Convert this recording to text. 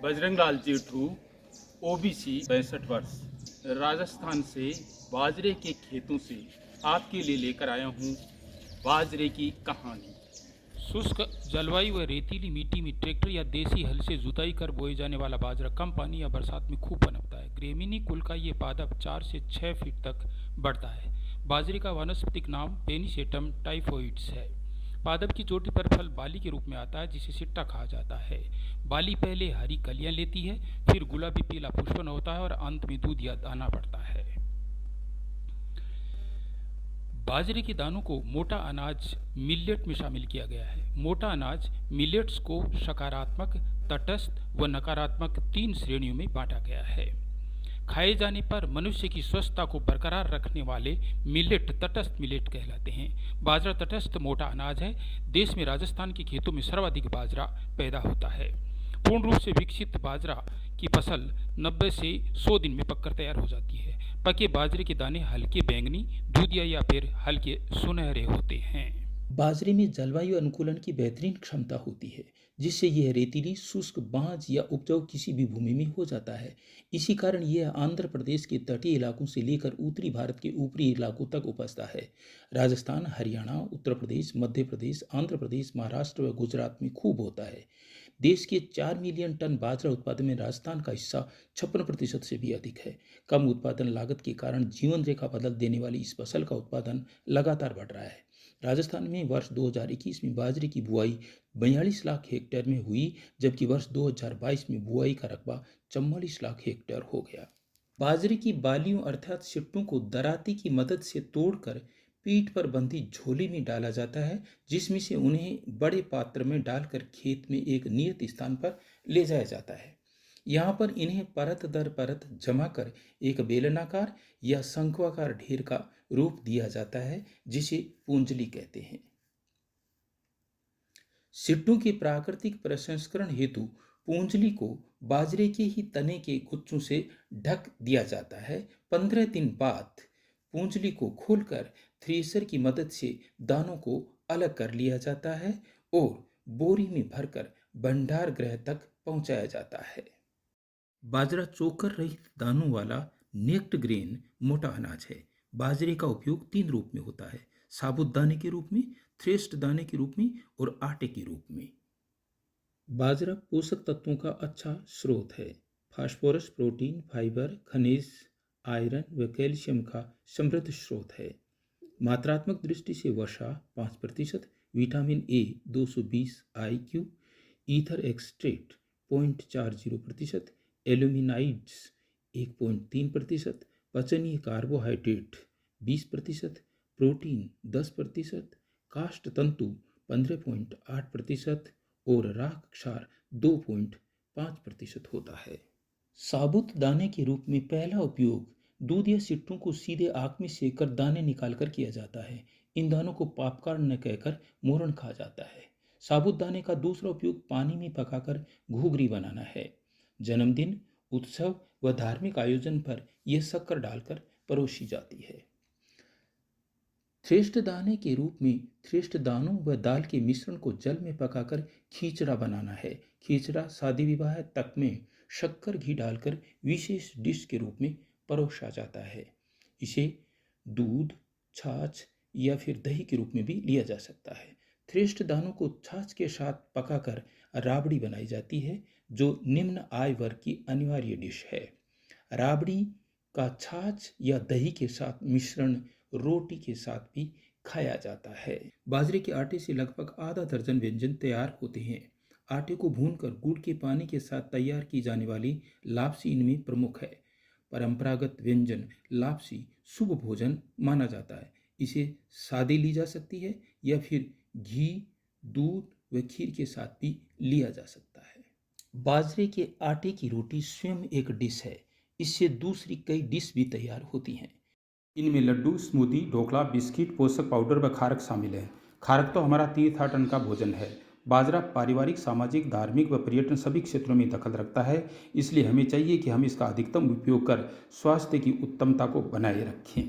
Bajrang Lal Jethu, OBC 62 वर्ष, राजस्थान से बाजरे के खेतों से आपके लिए लेकर आया हूँ बाजरे की कहानी। शुष्क जलवायु व रेतीली मिट्टी में ट्रैक्टर या देसी हल से जुताई कर बोए जाने वाला बाजरा कम पानी या बरसात में खूब पनपता है। ग्रेमिनी कुल का ये पादप 4 से 6 फीट तक बढ़ता है। बाजरे का वानस्पतिक नाम पेनिसेटम टाइफोइड्स है। पादप की चोटी पर फल बाली के रूप में आता है, जिसे सिट्टा कहा जाता है। बाली पहले हरी कलियां लेती है, फिर गुलाबी पीला पुष्पन होता है और अंत में दूध या दाना पड़ता है। बाजरे के दानों को मोटा अनाज मिलेट में शामिल किया गया है। मोटा अनाज मिलेट्स को सकारात्मक, तटस्थ व नकारात्मक 3 श्रेणियों में बांटा गया है। खाए जाने पर मनुष्य की स्वस्थता को बरकरार रखने वाले मिलेट तटस्थ मिलेट कहलाते हैं। बाजरा तटस्थ मोटा अनाज है। देश में राजस्थान के खेतों में सर्वाधिक बाजरा पैदा होता है। पूर्ण रूप से विकसित बाजरा की फसल 90 से 100 दिन में पककर तैयार हो जाती है। पके बाजरे के दाने हल्के बैंगनी, दूधिया या फिर हल्के सुनहरे होते हैं। बाजरे में जलवायु अनुकूलन की बेहतरीन क्षमता होती है, जिससे यह रेतीली, शुष्क, बांझ या उपजाऊ किसी भी भूमि में हो जाता है। इसी कारण यह आंध्र प्रदेश के तटीय इलाकों से लेकर उत्तरी भारत के ऊपरी इलाकों तक उपजता है। राजस्थान, हरियाणा, उत्तर प्रदेश, मध्य प्रदेश, आंध्र प्रदेश, महाराष्ट्र व गुजरात में खूब होता है। देश के 4 मिलियन टन बाजरा उत्पादन में राजस्थान का हिस्सा 56% से भी अधिक है। कम उत्पादन लागत के कारण जीवन रेखा बदल देने वाली इस फसल का उत्पादन लगातार बढ़ रहा है। राजस्थान में वर्ष 2021 में बाजरे की बुआई 42 लाख हेक्टेयर में हुई, जबकि वर्ष 2022 में बुआई का रकबा 44 लाख हेक्टेयर हो गया। बाजरे की बालियों अर्थात सिट्टों को दराती की मदद से तोड़कर पीठ पर बंधी झोली में डाला जाता है, जिसमें से उन्हें बड़े पात्र में डालकर खेत में एक नियत स्थान पर ले जाया जाता है। यहाँ पर इन्हें परत दर परत जमा कर एक बेलनाकार या शंक्वाकार ढेर का रूप दिया जाता है, जिसे पूंजली कहते हैं। सिट्टों के प्राकृतिक प्रसंस्करण हेतु पूंजली को बाजरे के ही तने के गुच्छों से ढक दिया जाता है। 15 दिन बाद पूंजली को खोलकर थ्रेसर की मदद से दानों को अलग कर लिया जाता है और बोरी में भरकर भंडार गृह तक पहुंचाया जाता है। बाजरा चोकर रहित दानों वाला नेक्ड ग्रेन मोटा अनाज है। बाजरे का उपयोग 3 रूप में होता है: साबुत दाने के रूप में, थ्रेस्ड दाने के रूप में और आटे के रूप में। बाजरा पोषक तत्वों का अच्छा स्रोत है। फास्फोरस, प्रोटीन, फाइबर, खनिज, आयरन व कैल्शियम का समृद्ध स्रोत है। मात्रात्मक दृष्टि से वसा 5%, vitamin A 220 IQ, ether extract 0.40%, albuminoids 1.3%, पचनीय कार्बोहाइड्रेट 20%, प्रोटीन 10%, काष्ठ तंतु 15.8% और राख क्षार 2.5% होता है। साबुत दाने के रूप में पहला उपयोग दूध या सिट्टों को सीधे आग में सेककर दाने निकालकर किया जाता है। इन दानों को पॉपकॉर्न कहकर मोरन कहा जाता है। साबुत दाने का दूसरा उपयोग पानी में पकाकर घुघरी बनाना है। जन्मदिन, उत्सव व धार्मिक आयोजन पर यह शक्कर डालकर परोसी जाती है। थ्रेस्ड दाने के रूप में थ्रेस्ड दानों व दाल के मिश्रण को जल में पकाकर खींचड़ा बनाना है। खींचड़ा शादी विवाह तक में शक्कर घी डालकर विशेष डिश के रूप में परोसा जाता है। इसे दूध, छाछ या फिर दही के रूप में भी लिया जा सकता है। थ्रेस्ड दानों को छाछ के साथ पकाकर राबड़ी बनाई जाती है, जो निम्न आय वर्ग की अनिवार्य डिश है। राबड़ी का छाछ या दही के साथ मिश्रण रोटी के साथ भी खाया जाता है। बाजरे के आटे से लगभग आधा दर्जन व्यंजन तैयार होते हैं। आटे को भूनकर गुड़ के पानी के साथ तैयार की जाने वाली लापसी इनमें प्रमुख है। परंपरागत व्यंजन लापसी शुभ भोजन माना जाता है। इसे सादी ली जा सकती है या फिर घी, दूध व खीर के साथ भी लिया जा सकता है। बाजरे के आटे की रोटी स्वयं एक डिश है। इससे दूसरी कई डिश भी तैयार होती हैं। इनमें लड्डू, स्मूदी, ढोकला, बिस्किट, पोषक पाउडर व खारक शामिल है। खारक तो हमारा तीर्थाटन का भोजन है। बाजरा पारिवारिक, सामाजिक, धार्मिक व पर्यटन सभी क्षेत्रों में दखल रखता है। इसलिए हमें चाहिए कि हम इसका अधिकतम उपयोग कर स्वास्थ्य की उत्तमता को बनाए रखें।